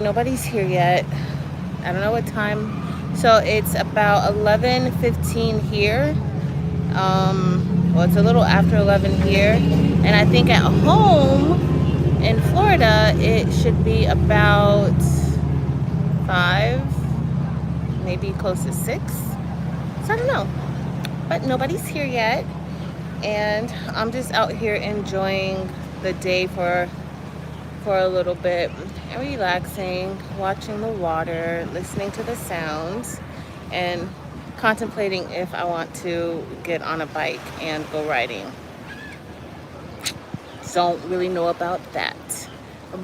Nobody's here yet. I don't know what time. So it's about 11:15 here. Well, it's a little after 11 here. And I think at home in Florida, it should be about 5, maybe close to 6. So I don't know. But nobody's here yet. And I'm just out here enjoying the day for a little bit and relaxing, watching the water, listening to the sounds, and contemplating if I want to get on a bike and go riding. Don't really know about that,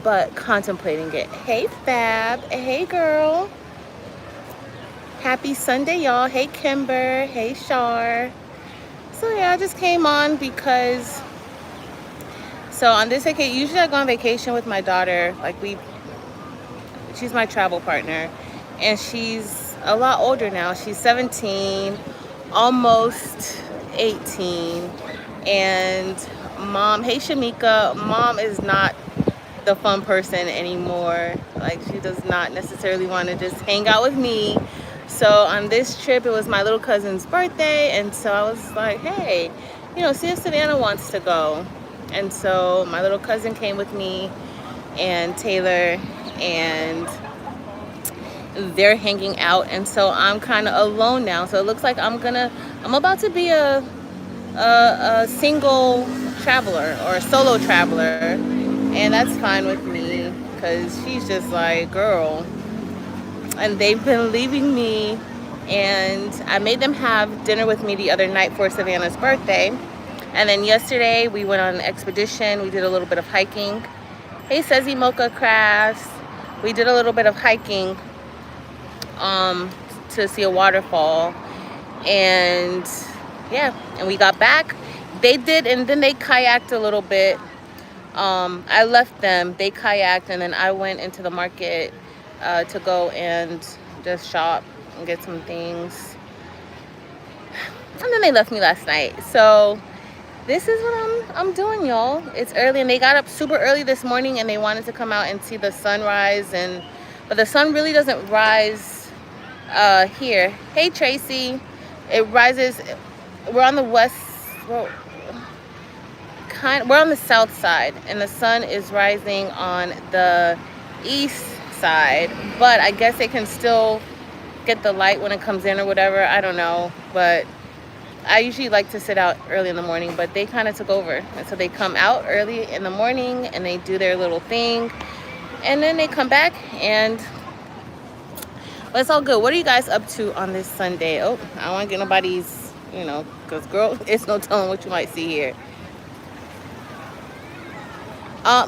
but contemplating it. Hey Fab, hey girl. Happy Sunday, y'all. Hey Kimber, hey Shar. So yeah, I just came on because on this vacation, usually I go on vacation with my daughter. She's my travel partner, and she's a lot older now. She's 17, almost 18. And mom, hey Shamika, mom is not the fun person anymore. Like, she does not necessarily want to just hang out with me. So on this trip, it was my little cousin's birthday, and so I was like, hey, see if Savannah wants to go. And so my little cousin came with me, and Taylor, and they're hanging out, and so I'm kind of alone now. So it looks like I'm about to be a single traveler or a solo traveler, and that's fine with me because she's just like, girl. And they've been leaving me, and I made them have dinner with me the other night for Savannah's birthday. And then yesterday we went on an expedition. We did a little bit of hiking. Hey Sezi Mocha Crafts. We did a little bit of hiking to see a waterfall, and yeah, and we got back. They did, and then they kayaked a little bit. I left them, they kayaked, and then I went into the market to go and just shop and get some things, and then they left me last night. So this is what I'm doing, y'all. It's early, and they got up super early this morning, and they wanted to come out and see the sunrise, but the sun really doesn't rise here. Hey Tracy, it rises. We're on the west. Well, we're on the south side, and the sun is rising on the east side. But I guess they can still get the light when it comes in or whatever. I don't know, but I usually like to sit out early in the morning, but they kind of took over, and so they come out early in the morning and they do their little thing, and then they come back, and but it's all good. What are you guys up to on this Sunday? Oh, I don't want to get nobody's, because girl, it's no telling what you might see here.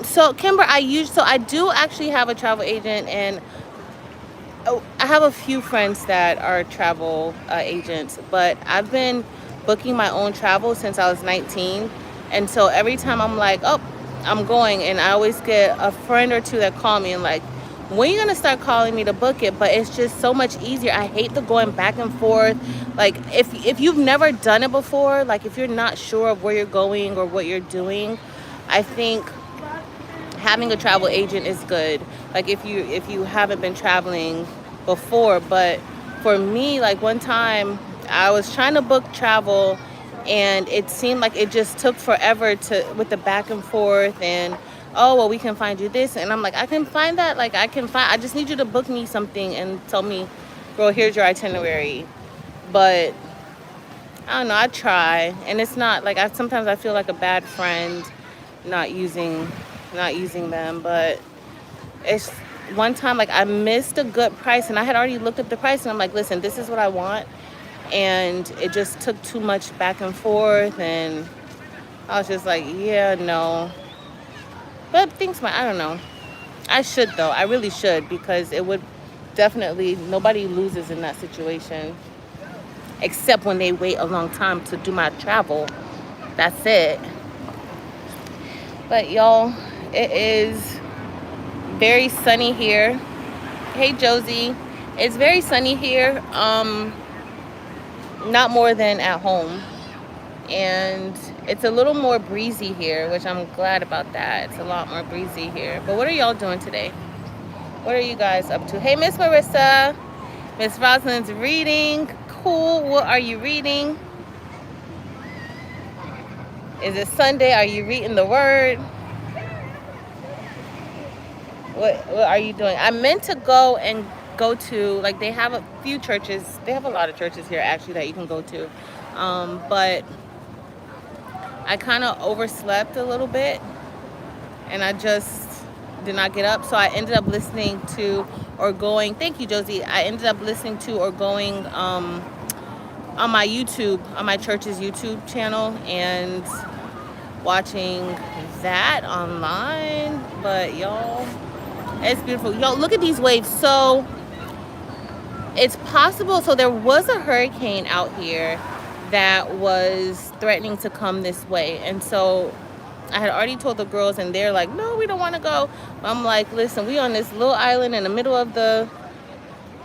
So Kimber, I do actually have a travel agent, and I have a few friends that are travel agents, but I've been booking my own travel since I was 19. And so every time I'm like, oh, I'm going, and I always get a friend or two that call me and like, when are you gonna start calling me to book it? But it's just so much easier. I hate the going back and forth. Like, if you've never done it before, like if you're not sure of where you're going or what you're doing, I think having a travel agent is good. Like if you haven't been traveling before. But for me, like one time I was trying to book travel, and it seemed like it just took forever with the back and forth, and oh well, we can find you this, and I'm like, I can find that. Like I just need you to book me something and tell me, girl, here's your itinerary. But I don't know, I try, and it's not like sometimes I feel like a bad friend not using them. But it's one time, like I missed a good price, and I had already looked up the price, and I'm like, listen, this is what I want, and it just took too much back and forth, and I was just like, yeah, no. But I don't know, I should though, I really should, because it would definitely, nobody loses in that situation except when they wait a long time to do my travel. That's it. But y'all, it is very sunny here. Hey Josie, it's very sunny here, not more than at home, and it's a little more breezy here, which I'm glad about that. It's a lot more breezy here. But what are y'all doing today? What are you guys up to? Hey, Miss Marissa. Miss Rosalind's reading. Cool. What are you reading? Is it Sunday? Are you reading the word? What are you doing? I meant to go to, like, they have a few churches. They have a lot of churches here actually that you can go to. But I kind of overslept a little bit and I just did not get up. So I ended up listening to or going, thank you, Josie. I ended up listening to or going on my YouTube, on my church's YouTube channel, and watching that online. But y'all, it's beautiful. Yo, look at these waves. So it's possible. So there was a hurricane out here that was threatening to come this way. And so I had already told the girls, and they're like, no, we don't want to go. I'm like, listen, we on this little island in the middle of the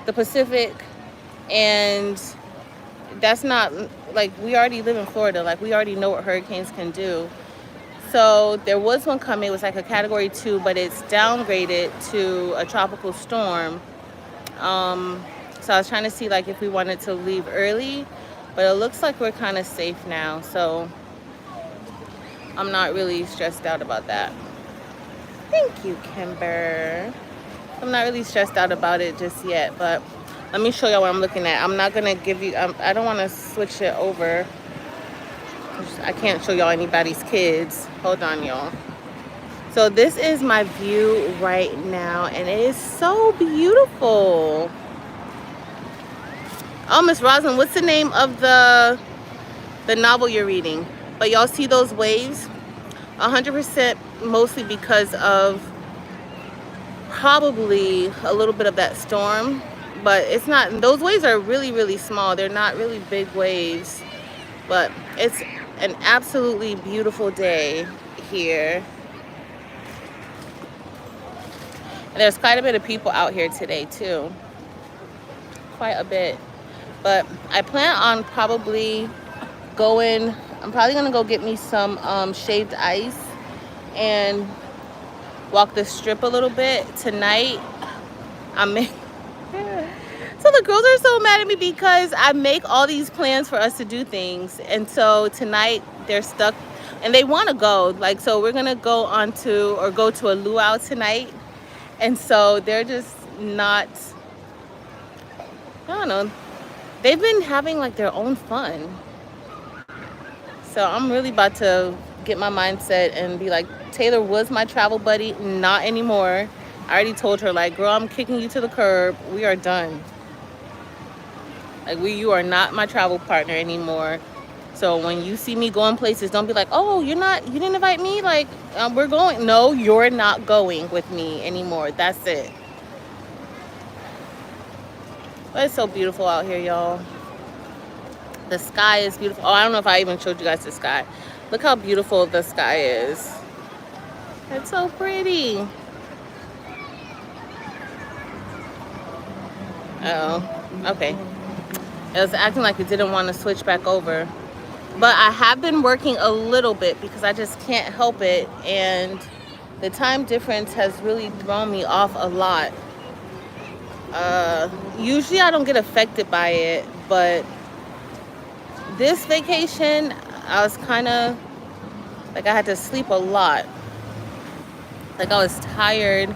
Pacific, and that's not, like, we already live in Florida. Like, we already know what hurricanes can do. So there was one coming. It was like a category 2, but it's downgraded to a tropical storm. So I was trying to see, like, if we wanted to leave early, but it looks like we're kind of safe now. So I'm not really stressed out about that. Thank you, Kimber. I'm not really stressed out about it just yet, but let me show y'all what I'm looking at. I'm not gonna give you, I don't want to switch it over. I can't show y'all anybody's kids. Hold on, y'all. So this is my view right now, and it is so beautiful. Oh, Miss Roslyn, what's the name of the novel you're reading? But y'all see those waves? 100% mostly because of probably a little bit of that storm. But it's not, those waves are really, really small. They're not really big waves. But it's an absolutely beautiful day here. And there's quite a bit of people out here today too. Quite a bit. But I plan on probably going, I'm probably gonna go get me some shaved ice and walk the strip a little bit tonight. So the girls are so mad at me because I make all these plans for us to do things, and so tonight they're stuck and they want to go. Like, so we're gonna go to a luau tonight, and so they're just not, I don't know, they've been having like their own fun. So I'm really about to get my mindset and be like, Taylor was my travel buddy, not anymore. I already told her, like, girl, I'm kicking you to the curb. We are done. Like, you are not my travel partner anymore. So when you see me going places, don't be like, oh, you didn't invite me? Like, we're going. No, you're not going with me anymore. That's it. But it's so beautiful out here, y'all. The sky is beautiful. Oh, I don't know if I even showed you guys the sky. Look how beautiful the sky is. It's so pretty. Uh-oh. Okay. It was acting like it didn't want to switch back over. But I have been working a little bit because I just can't help it. And the time difference has really thrown me off a lot. Usually I don't get affected by it, but this vacation, I was kind of, like, I had to sleep a lot. Like, I was tired.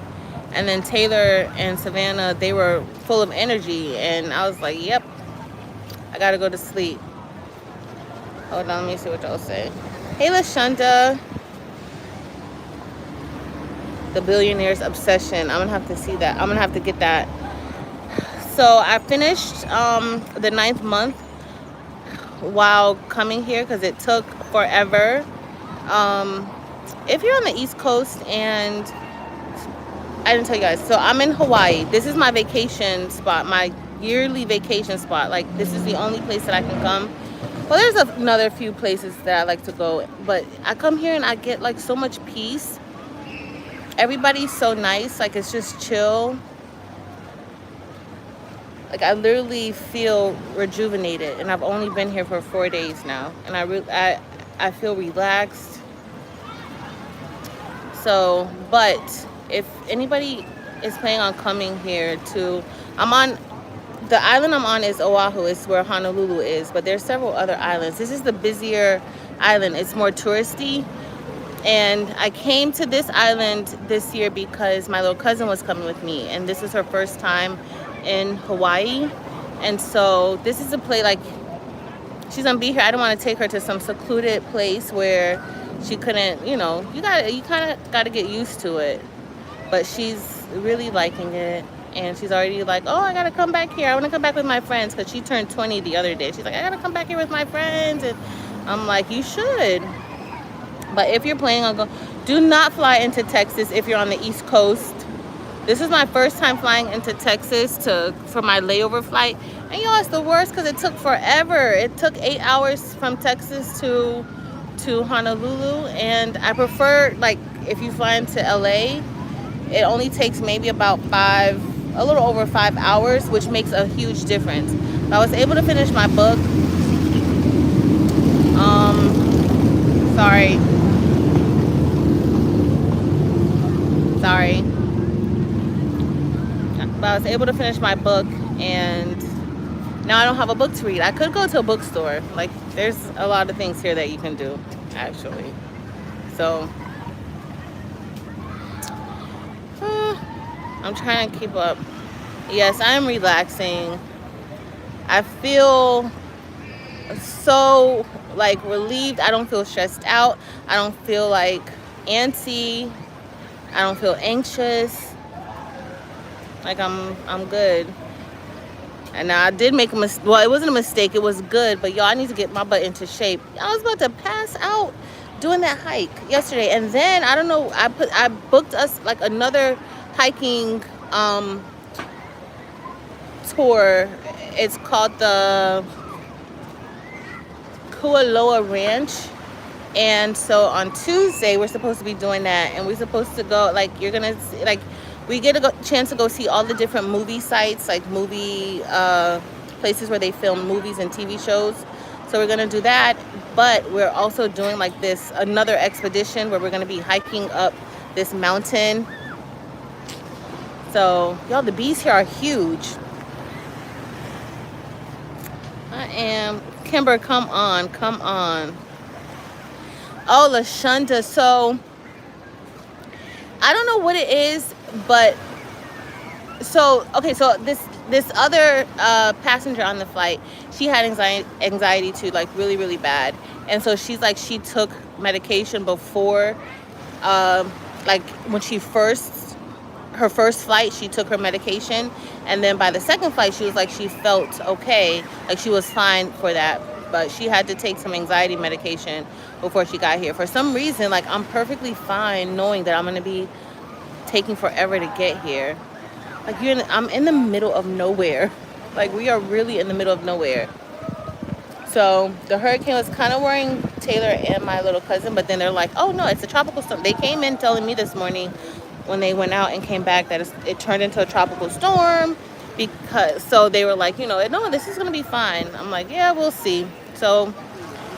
And then Taylor and Savannah, they were full of energy. And I was like, yep, I gotta go to sleep. Hold on, let me see what y'all say. Hey, LaShonda. The Billionaire's Obsession. I'm gonna have to see that. I'm gonna have to get that. So I finished the 9th month while coming here because it took forever. If you're on the East Coast, and I didn't tell you guys, so I'm in Hawaii. This is my vacation spot, my yearly vacation spot. Like, this is the only place that I can come. Well, there's another few places that I like to go, but I come here and I get like so much peace. Everybody's so nice. Like, it's just chill. Like, I literally feel rejuvenated, and I've only been here for 4 days now, and I feel relaxed. So, but if anybody is planning on coming here to, I'm on, the island I'm on is Oahu. It's where Honolulu is, but there's several other islands. This is the busier island. It's more touristy. And I came to this island this year because my little cousin was coming with me, and this is her first time in Hawaii. And so this is a place, like, she's gonna be here. I don't want to take her to some secluded place where she couldn't, you know, you kind of got to get used to it. But she's really liking it, and she's already like, oh, I gotta come back here. I want to come back with my friends, because she turned 20 the other day. She's like, I gotta come back here with my friends. And I'm like, you should. But if you're planning on going, do not fly into Texas if you're on the East Coast. This is my first time flying into Texas for my layover flight. And y'all, it's the worst because it took forever. It took 8 hours from Texas to Honolulu. And I prefer, like, if you fly into LA, it only takes maybe about a little over 5 hours, which makes a huge difference. But I was able to finish my book. Sorry. But I was able to finish my book, and now I don't have a book to read. I could go to a bookstore. Like, there's a lot of things here that you can do, actually. So, I'm trying to keep up. Yes, I'm relaxing. I feel so, like, relieved. I don't feel stressed out. I don't feel, like, antsy. I don't feel anxious. Like, I'm good. And I did make a mistake. Well, it wasn't a mistake. It was good. But, y'all, I need to get my butt into shape. I was about to pass out doing that hike yesterday. And then, I don't know, I booked us, like, another hiking tour. It's called the Kualoa Ranch. And so on Tuesday, we're supposed to be doing that. And we're supposed to go, like, you're going to see, like, we get a chance to go see all the different movie sites, like movie places where they film movies and TV shows. So we're going to do that. But we're also doing, like, another expedition where we're going to be hiking up this mountain. So, y'all, the bees here are huge. Kimber, come on. Oh, Lashunda. So, I don't know what it is, but so this other passenger on the flight, she had anxiety too, like, really, really bad. And so she's like, she took medication before, like, when her first flight, she took her medication, and then by the second flight, she was like, she felt okay, like, she was fine for that, but she had to take some anxiety medication before she got here. For some reason, like, I'm perfectly fine knowing that I'm gonna be taking forever to get here. Like, I'm in the middle of nowhere. Like, we are really in the middle of nowhere. So the hurricane was kind of worrying Taylor and my little cousin, but then they're like, oh no, it's a tropical storm. They came in telling me this morning when they went out and came back that it turned into a tropical storm, so they were like, you know, no, this is gonna be fine. I'm like, yeah, we'll see. So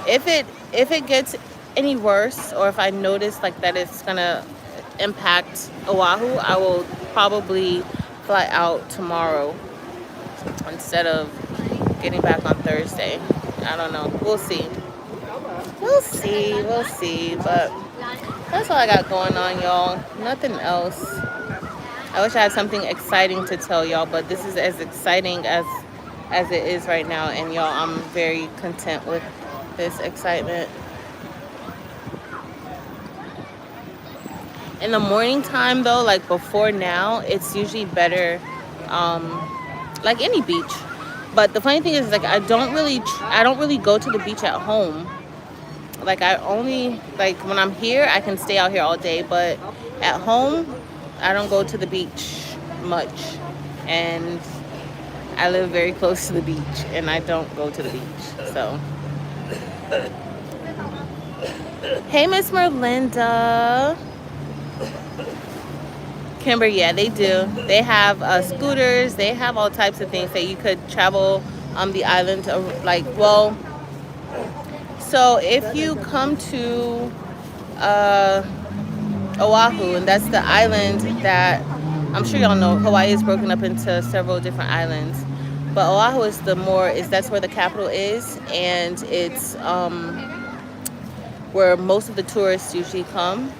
if it gets any worse, or if I notice, like, that it's gonna impact Oahu, I will probably fly out tomorrow instead of getting back on Thursday. I don't know. We'll see. But that's all I got going on, y'all. Nothing else. I wish I had something exciting to tell y'all, but this is as exciting as it is right now. And y'all, I'm very content with this excitement. In the morning time, though, like before now, it's usually better, like any beach. But the funny thing is, like, I don't really go to the beach at home. Like, I only, like, when I'm here, I can stay out here all day. But at home, I don't go to the beach much. And I live very close to the beach, and I don't go to the beach. So, hey, Miss Merlinda. Kimber, yeah, they do. They have scooters. They have all types of things that you could travel the island. Like, well, so if you come to Oahu, and that's the island that I'm sure y'all know Hawaii is broken up into several different islands, but Oahu is that's where the capital is, and it's where most of the tourists usually come.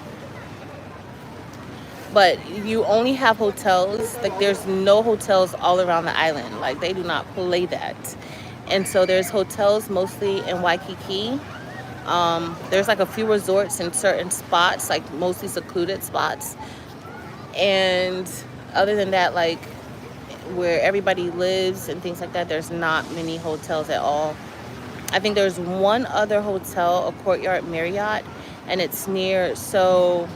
But you only have hotels. Like, there's no hotels all around the island. Like, they do not play that. And so there's hotels mostly in Waikiki. There's like a few resorts in certain spots, like mostly secluded spots. And other than that, like where everybody lives and things like that, there's not many hotels at all. I think there's one other hotel, a Courtyard Marriott, and it's near. So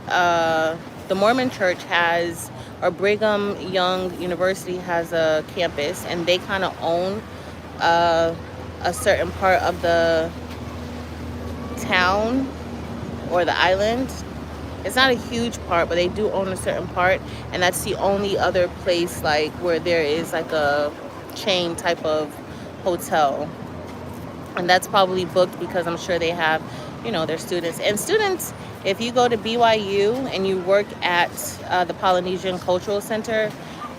the Mormon Church has, or Brigham Young University has a campus, and they kind of own a certain part of the town or the island. It's not a huge part, but they do own a certain part, and that's the only other place like where there is like a chain type of hotel. And that's probably booked because I'm sure they have, their students. And students, if you go to BYU and you work at the Polynesian Cultural Center,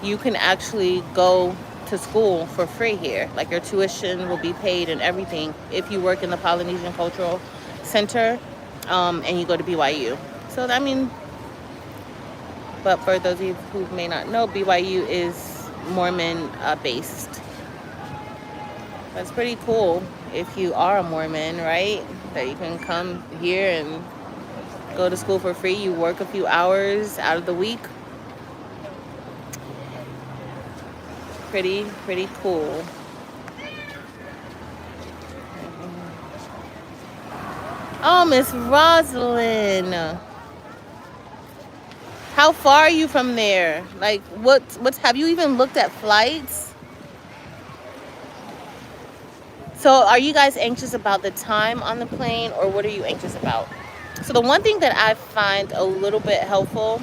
you can actually go to school for free here. Like, your tuition will be paid and everything if you work in the Polynesian Cultural Center and you go to BYU. So, I mean, but for those of you who may not know, BYU is Mormon based. That's pretty cool if you are a Mormon, right? That you can come here and go to school for free. You work a few hours out of the week. Pretty cool. Oh, Miss Rosalind. How far are you from there? Like, what's have you even looked at flights? So are you guys anxious about the time on the plane, or what are you anxious about? So the one thing that I find a little bit helpful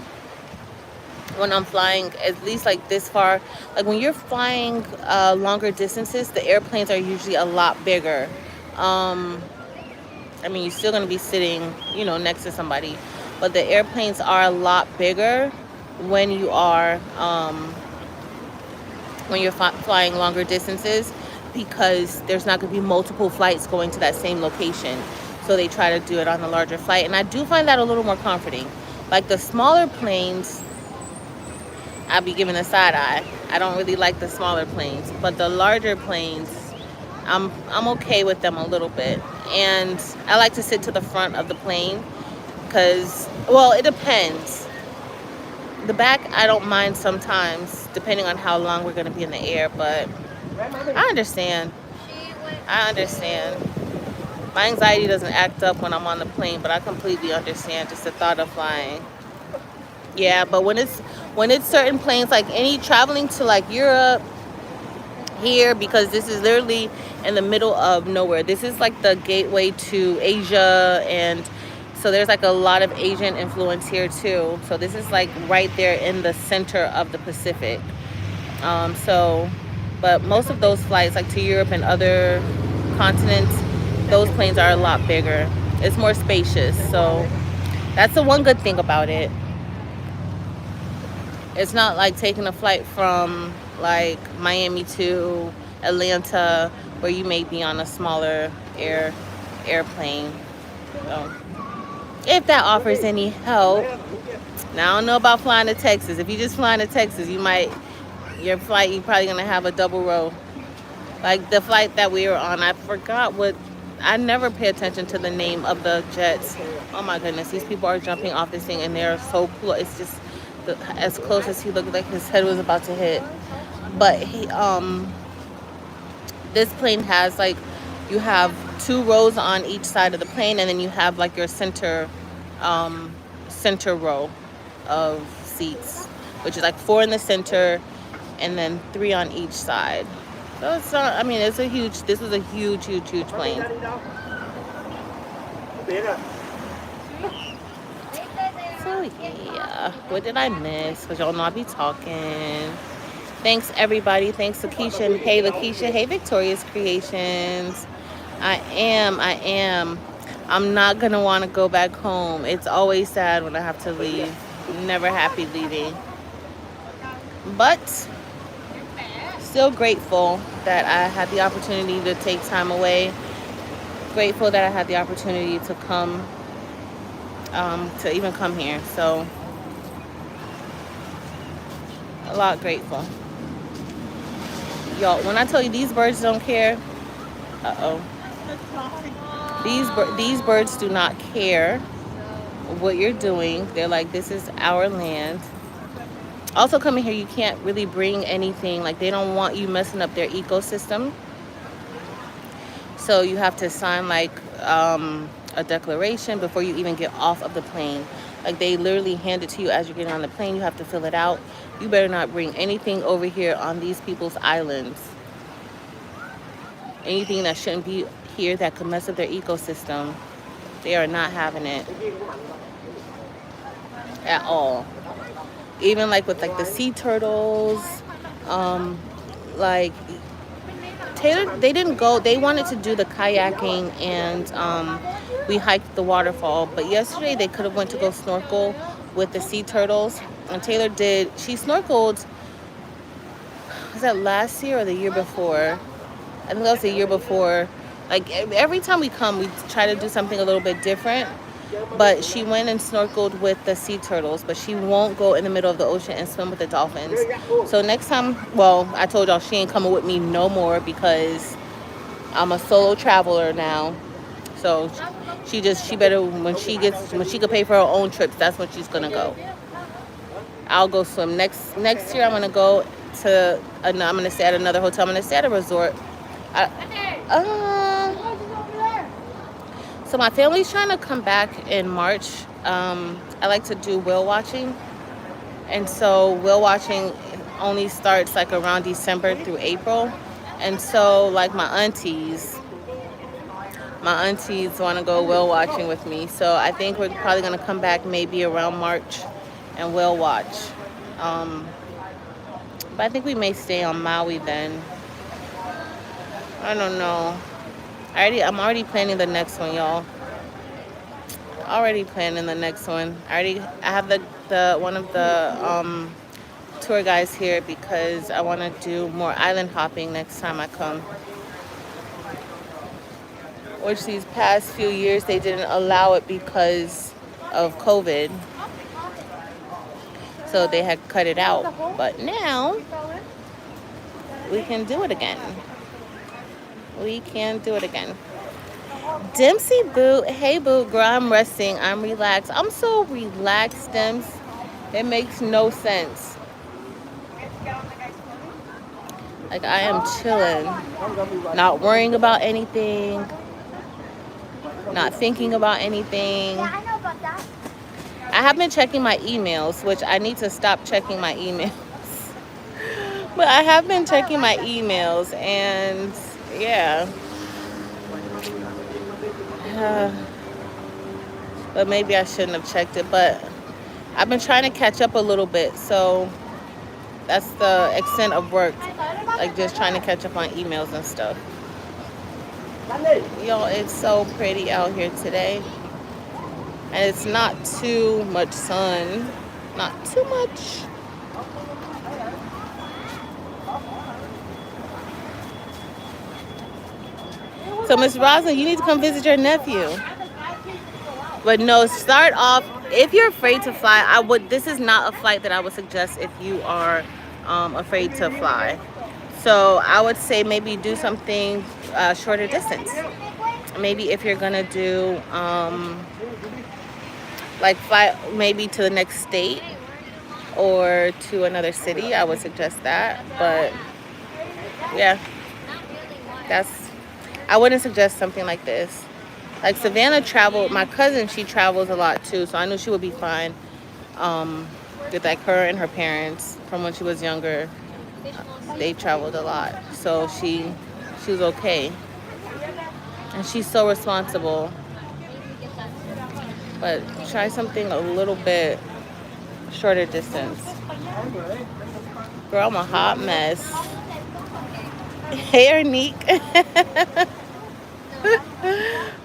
when I'm flying, at least like this far, like when you're flying longer distances, the airplanes are usually a lot bigger. I mean, you're still going to be sitting, next to somebody, but the airplanes are a lot bigger when you are when you're flying longer distances, because there's not going to be multiple flights going to that same location. So they try to do it on the larger flight. And I do find that a little more comforting. Like the smaller planes, I'll be giving a side eye. I don't really like the smaller planes. But the larger planes, I'm okay with them a little bit. And I like to sit to the front of the plane because, well, it depends. The back, I don't mind sometimes, depending on how long we're going to be in the air. But I understand. My anxiety doesn't act up when I'm on the plane, but I completely understand just the thought of flying. Yeah, but when it's certain planes, like any traveling to like Europe here, because this is literally in the middle of nowhere. This is like the gateway to Asia, and so there's like a lot of Asian influence here too. So this is like right there in the center of the Pacific. But most of those flights, like to Europe and other continents, those planes are a lot bigger. It's more spacious. So that's the one good thing about it. It's not like taking a flight from like Miami to Atlanta, where you may be on a smaller airplane. So if that offers any help. Now, I don't know about flying to Texas. If you just flying to Texas, you're probably gonna have a double row. Like the flight that we were on, I never pay attention to the name of the jets. Oh my goodness, these people are jumping off this thing and they're so close. It's just as close as he looked like his head was about to hit. But this plane has like, you have 2 rows on each side of the plane, and then you have like your center row of seats, which is like 4 in the center and then 3 on each side. So it's not, I mean, this is a huge plane. So yeah, what did I miss? Because y'all know I be talking. Thanks everybody. Thanks Lakeisha. And hey Lakeisha. Hey Victoria's Creations. I am. I'm not gonna want to go back home. It's always sad when I have to leave. Never happy leaving. But still grateful that I had the opportunity to take time away. Grateful that I had the opportunity to come, to even come here. So a lot grateful. Y'all, when I tell you these birds don't care, uh-oh. These birds do not care what you're doing. They're like, this is our land. Also, coming here, you can't really bring anything. Like, they don't want you messing up their ecosystem. So you have to sign like a declaration before you even get off of the plane. Like, they literally hand it to you as you're getting on the plane. You have to fill it out. You better not bring anything over here on these people's islands. Anything that shouldn't be here that could mess up their ecosystem. They are not having it at all. Even like with like the sea turtles, like Taylor, they didn't go. They wanted to do the kayaking and we hiked the waterfall. But yesterday they could have went to go snorkel with the sea turtles. And Taylor did. She snorkeled. Was that last year or the year before? I think that was the year before. Like every time we come, we try to do something a little bit different. But she went and snorkeled with the sea turtles, but she won't go in the middle of the ocean and swim with the dolphins. So next time, well, I told y'all she ain't coming with me no more because I'm a solo traveler now. So she better, when she could pay for her own trips, that's when she's gonna go. I'll go swim. Next year I'm gonna go to, I'm gonna stay at another hotel. I'm gonna stay at a resort. So my family's trying to come back in March. I like to do whale watching. And so whale watching only starts like around December through April. And so like my aunties want to go whale watching with me. So I think we're probably going to come back maybe around March and whale watch. But I think we may stay on Maui then. I don't know. I'm already planning the next one, y'all. Already planning the next one. I have the one of the tour guys here because I want to do more island hopping next time I come. Which these past few years they didn't allow it because of COVID. So they had cut it out. But now we can do it again. We can do it again. Dempsey Boo, hey Boo, girl, I'm resting. I'm relaxed. I'm so relaxed, Dems. It makes no sense. Like I am chilling, not worrying about anything, not thinking about anything. I have been checking my emails, which I need to stop checking my emails. But I have been checking my emails, and yeah. But maybe I shouldn't have checked it. But I've been trying to catch up a little bit, so that's the extent of work. Like just trying to catch up on emails and stuff. Y'all, it's so pretty out here today. And it's not too much sun. Not too much. So Miss Roslyn, you need to come visit your nephew. But no, start off, if you're afraid to fly, this is not a flight that I would suggest if you are afraid to fly. So I would say maybe do something shorter distance. Maybe if you're gonna do like fly maybe to the next state or to another city, I would suggest that. But yeah, I wouldn't suggest something like this. Like Savannah traveled, my cousin, she travels a lot too, so I knew she would be fine with like her and her parents from when she was younger. They traveled a lot, so she was okay. And she's so responsible. But try something a little bit shorter distance. Girl, I'm a hot mess. Hey, Ernique.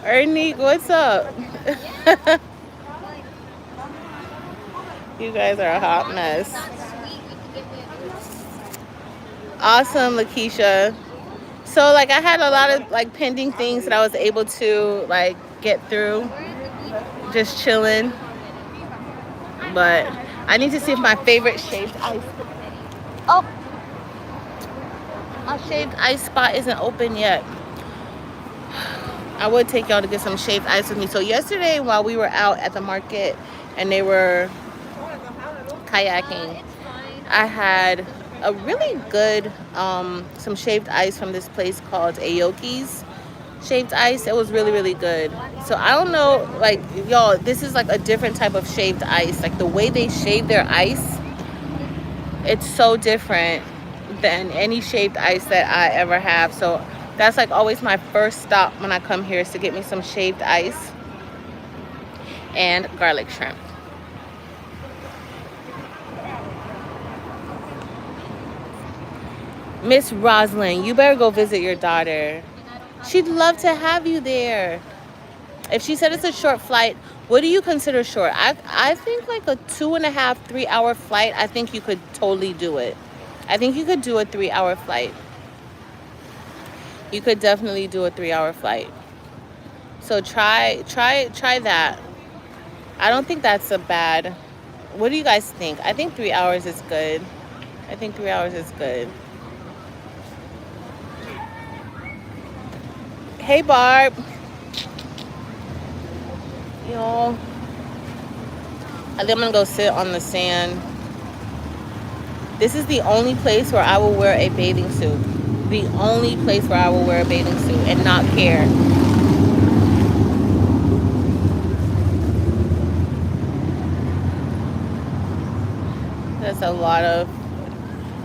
Ernique, what's up? You guys are a hot mess. Awesome, Lakeisha. So like I had a lot of like pending things that I was able to like get through, just chilling. But I need to see if my favorite shaved ice. Oh, my shaved ice spot isn't open yet. I would take y'all to get some shaved ice with me. So yesterday while we were out at the market and they were kayaking, I had a really good some shaved ice from this place called Aoki's shaved ice. It was really, really good. So I don't know, like y'all, this is like a different type of shaved ice. Like the way they shave their ice, it's so different than any shaved ice that I ever have. So that's like always my first stop when I come here, is to get me some shaved ice and garlic shrimp. Miss Roslyn, you better go visit your daughter. She'd love to have you there. If she said it's a short flight, what do you consider short? I think like a 2.5, 3 hour flight. I think you could totally do it. I think you could do a 3 hour flight. You could definitely do a 3 hour flight. So try that. I don't think that's a bad. What do you guys think? I think 3 hours is good. I think 3 hours is good. Hey Barb. Y'all, I think I'm gonna go sit on the sand. This is the only place where I will wear a bathing suit. The only place where I will wear a bathing suit and not care. There's a lot of,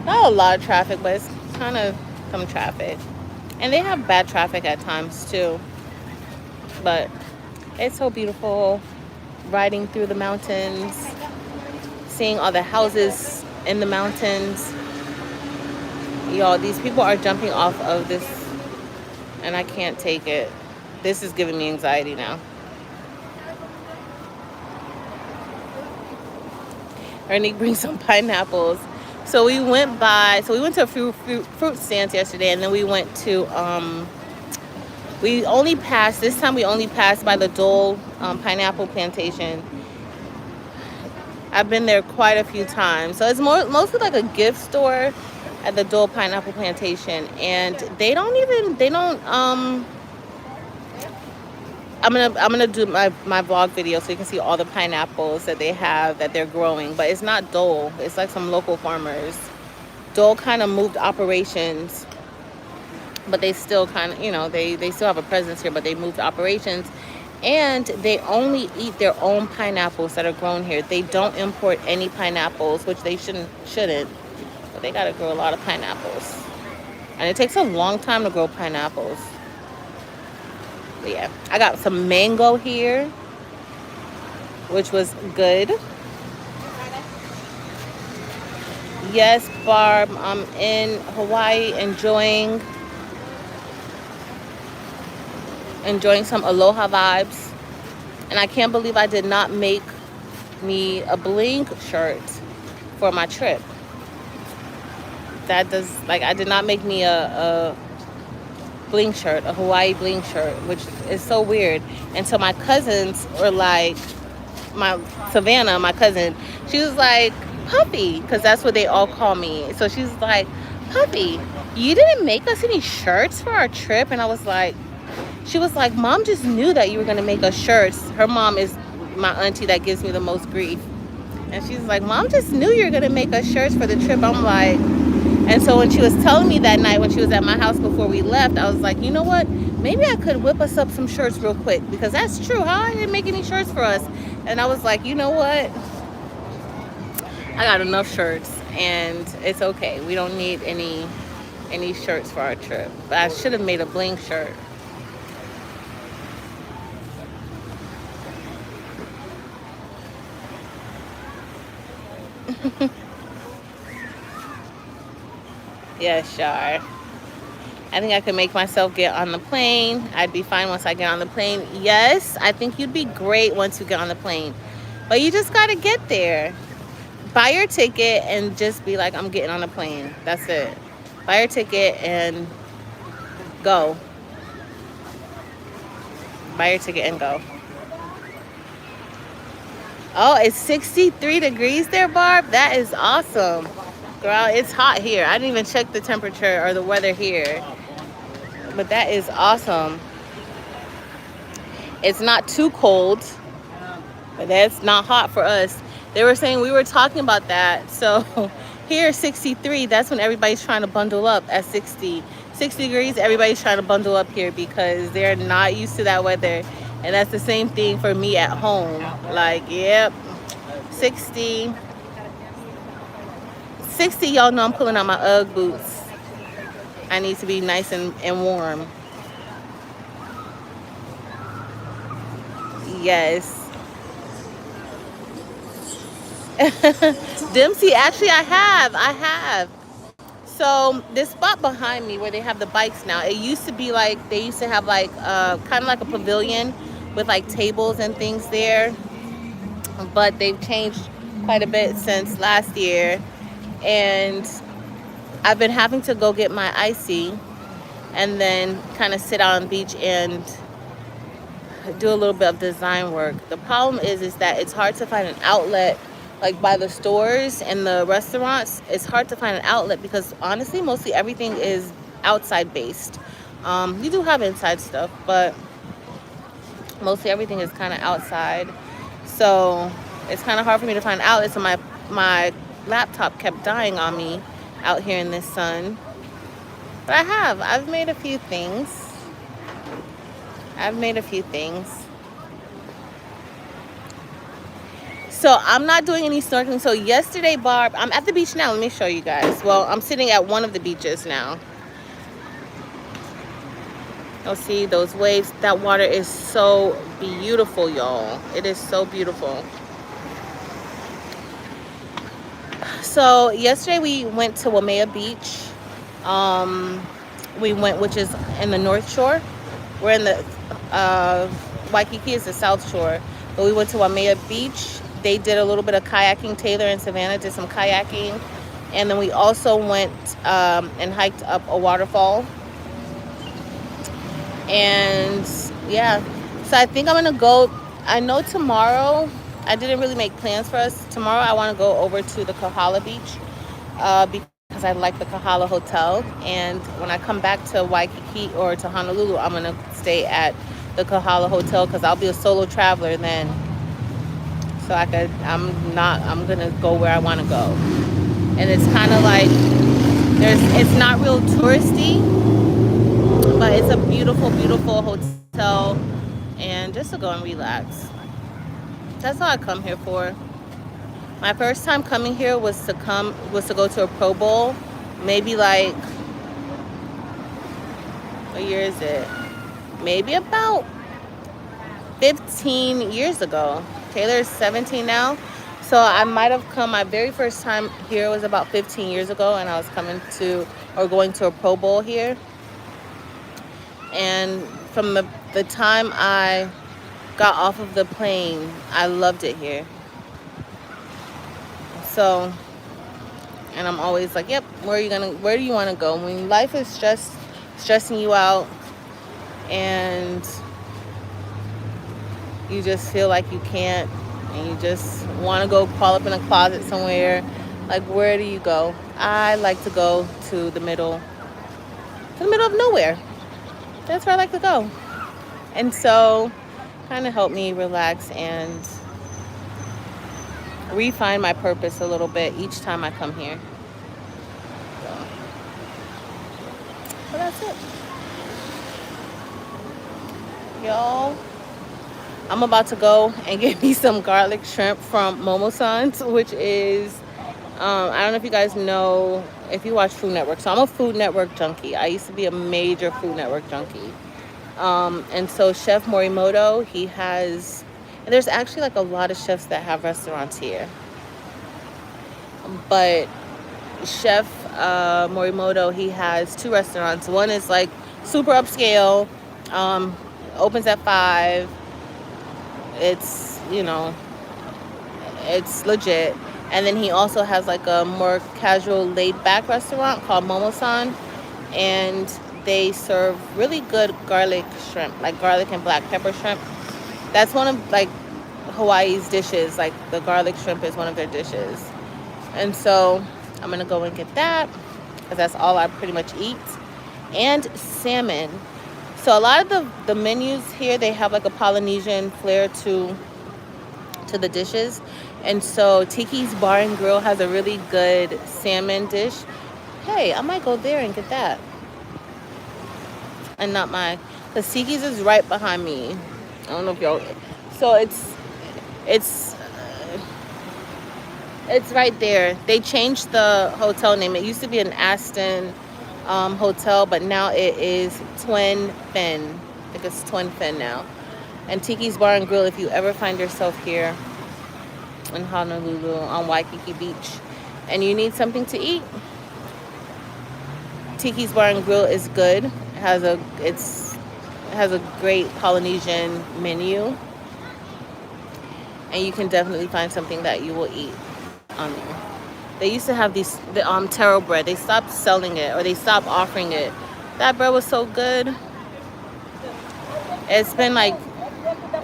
not a lot of traffic, but it's kind of some traffic. And they have bad traffic at times too. But it's so beautiful riding through the mountains, seeing all the houses in the mountains. Y'all, these people are jumping off of this and I can't take it. This is giving me anxiety now. Ernie, bring some pineapples. So we went to a few fruit stands yesterday, and then we went to we only passed by the Dole pineapple plantation. I've been there quite a few times. So it's mostly like a gift store at the Dole pineapple plantation, and they don't I'm gonna do my vlog video so you can see all the pineapples that they have that they're growing. But it's not Dole, it's like some local farmers. Dole kind of moved operations, but they still kind of, they still have a presence here, but they moved operations. And they only eat their own pineapples that are grown here. They don't import any pineapples, which they shouldn't. But they gotta grow a lot of pineapples. And it takes a long time to grow pineapples. But yeah, I got some mango here, which was good. Yes, Barb, I'm in Hawaii enjoying some aloha vibes. And I can't believe I did not make me a bling shirt for my trip. I did not make me a bling shirt, a Hawaii bling shirt, which is so weird. And so my cousins were like, Savannah, my cousin, she was like, Puppy, because that's what they all call me. So she's like, Puppy, you didn't make us any shirts for our trip? And she was like, Mom just knew that you were going to make us shirts. Her mom is my auntie that gives me the most grief. And she's like, Mom just knew you were going to make us shirts for the trip. I'm like, and so when she was telling me that night when she was at my house before we left, I was like, you know what? Maybe I could whip us up some shirts real quick, because that's true. How I didn't make any shirts for us? And I was like, you know what? I got enough shirts and it's okay. We don't need any shirts for our trip. But I should have made a bling shirt. Yeah, sure. I think I could make myself get on the plane. I'd be fine once I get on the plane. Yes, I think you'd be great once you get on the plane. But you just got to get there. Buy your ticket and just be like, I'm getting on the plane. That's it. Buy your ticket and go. Buy your ticket and go. Oh, it's 63 degrees there, Barb. That is awesome. Girl, it's hot here. I didn't even check the temperature or the weather here. But that is awesome. It's not too cold, but that's not hot for us. They were saying we were talking about that. So here, 63, that's when everybody's trying to bundle up at 60 degrees. Everybody's trying to bundle up here because they're not used to that weather. And that's the same thing for me at home. Like, yep, 60. 60, y'all know I'm pulling out my Ugg boots. I need to be nice and warm. Yes. Dempsey, actually I have. So this spot behind me where they have the bikes now, it used to be like, they used to have like kind of like a pavilion with like tables and things there. But they've changed quite a bit since last year. And I've been having to go get my icy and then kind of sit out on the beach and do a little bit of design work. The problem is that it's hard to find an outlet, like by the stores and the restaurants. It's hard to find an outlet because honestly mostly everything is outside based. You do have inside stuff, but mostly everything is kind of outside, so it's kind of hard for me to find outlets. So my laptop kept dying on me out here in this sun. But I've made a few things. So I'm not doing any snorkeling. So yesterday, Barb, I'm at the beach now. Let me show you guys. Well, I'm sitting at one of the beaches now. You'll see those waves. That water is so beautiful, y'all. It is so beautiful. So yesterday we went to Waimea Beach. We went, which is in the North Shore. We're in the Waikiki is the South Shore, but we went to Waimea Beach. They did a little bit of kayaking. Taylor and Savannah did some kayaking, and then we also went and hiked up a waterfall. And yeah, so I think I'm gonna go. I know tomorrow, I didn't really make plans for us. Tomorrow I want to go over to the Kahala Beach because I like the Kahala Hotel. And when I come back to Waikiki or to Honolulu, I'm gonna stay at the Kahala Hotel because I'll be a solo traveler then. So I'm gonna go where I want to go. And it's kind of like it's not real touristy, but it's a beautiful, beautiful hotel, and just to go and relax. That's all I come here for. My first time coming here was to go to a Pro Bowl, maybe like, what year is it? Maybe about 15 years ago. Taylor's 17 now. So I might have come, my very first time here was about 15 years ago, and I was going to a Pro Bowl here. And from the time I got off of the plane, I loved it here. So, and I'm always like, yep, where do you want to go? When life is stressing you out and you just feel like you can't, and you just want to go crawl up in a closet somewhere, like, where do you go? I like to go to the middle of nowhere. That's where I like to go. And so kind of help me relax and refine my purpose a little bit each time I come here. So that's it. Y'all, I'm about to go and get me some garlic shrimp from Momo-san's, which is, I don't know if you guys know, if you watch Food Network. So I'm a Food Network junkie. I used to be a major Food Network junkie. And so Chef Morimoto, and there's actually like a lot of chefs that have restaurants here. But Chef Morimoto, he has 2 restaurants. One is like super upscale, opens at 5. It's, it's legit. And then he also has like a more casual, laid back restaurant called Momosan. And they serve really good garlic shrimp, like garlic and black pepper shrimp. That's one of like Hawaii's dishes. Like the garlic shrimp is one of their dishes. And so I'm gonna go and get that because that's all I pretty much eat. And salmon. So a lot of the menus here, they have like a Polynesian flair to the dishes. And so Tiki's Bar and Grill has a really good salmon dish. Hey, I might go there and get that. And not my, because Tiki's is right behind me. I don't know if y'all, so it's it's right there. They changed the hotel name. It used to be an Aston hotel, but now it is Twin Fin. I think it's Twin Fin now. And Tiki's Bar and Grill, if you ever find yourself here in Honolulu on Waikiki Beach and you need something to eat, Tiki's Bar and Grill is good. It has a great Polynesian menu, and you can definitely find something that you will eat on there. They used to have the taro bread. They stopped selling it, or they stopped offering it. That bread was so good. It's been like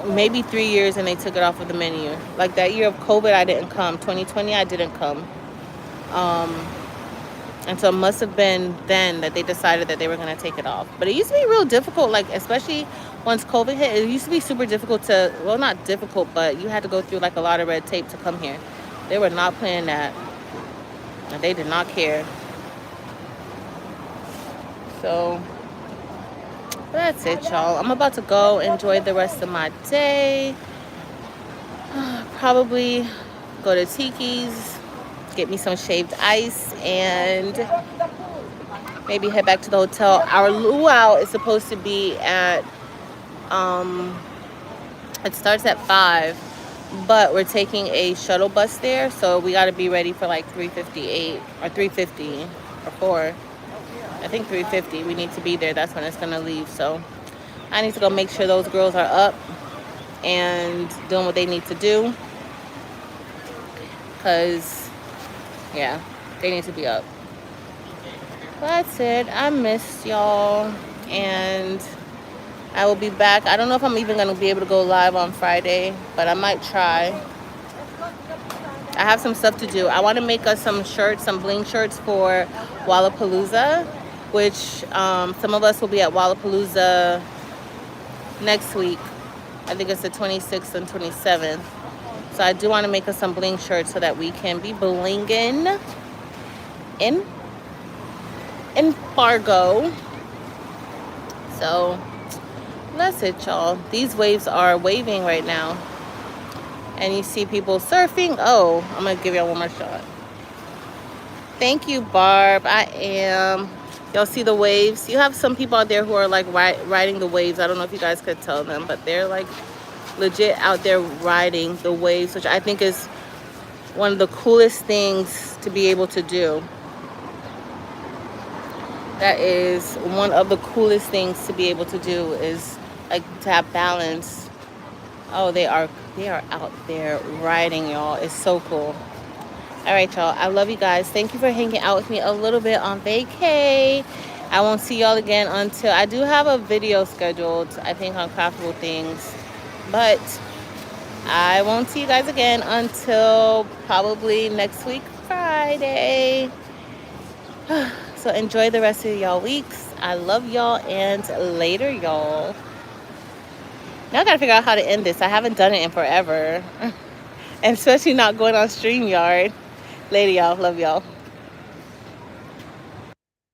maybe 3 years and they took it off of the menu. Like that year of COVID, I didn't come. 2020, I didn't come. And so it must have been then that they decided that they were going to take it off. But it used to be real difficult, like especially once COVID hit, it used to be super difficult to, well, not difficult, but you had to go through like a lot of red tape to come here. They were not playing that. And they did not care. So that's it, y'all. I'm about to go enjoy the rest of my day. Probably go to Tiki's, get me some shaved ice, and maybe head back to the hotel. Our luau is supposed to be at, it starts at 5, but we're taking a shuttle bus there, so we got to be ready for like 3:58 or 3:50 or 4. I think 3:50. We need to be there. That's when it's gonna leave. So I need to go make sure those girls are up and doing what they need to do, because yeah, they need to be up. That's it. I missed y'all, and I will be back. I don't know if I'm even gonna be able to go live on Friday, but I might try. I have some stuff to do. I want to make us some shirts, some bling shirts for Wallapalooza, which some of us will be at Wallapalooza next week. I think it's the 26th and 27th. So I do want to make us some bling shirts so that we can be blinging in Fargo. So that's it, y'all. These waves are waving right now. And you see people surfing. Oh, I'm going to give y'all one more shot. Thank you, Barb. I am. Y'all see the waves? You have some people out there who are like riding the waves. I don't know if you guys could tell them, but they're like legit out there riding the waves, which I think is one of the coolest things to be able to do. That is one of the coolest things to be able to do, is like to have balance. Oh, they are out there riding, y'all. It's so cool. All right, y'all. I love you guys. Thank you for hanging out with me a little bit on vacay. I won't see y'all again until I do have a video scheduled, I think, on Craftable Things. But I won't see you guys again until probably next week, Friday. So enjoy the rest of y'all weeks. I love y'all, and later, y'all. Now I gotta figure out how to end this. I haven't done it in forever. And especially not going on StreamYard. Later, y'all. Love y'all.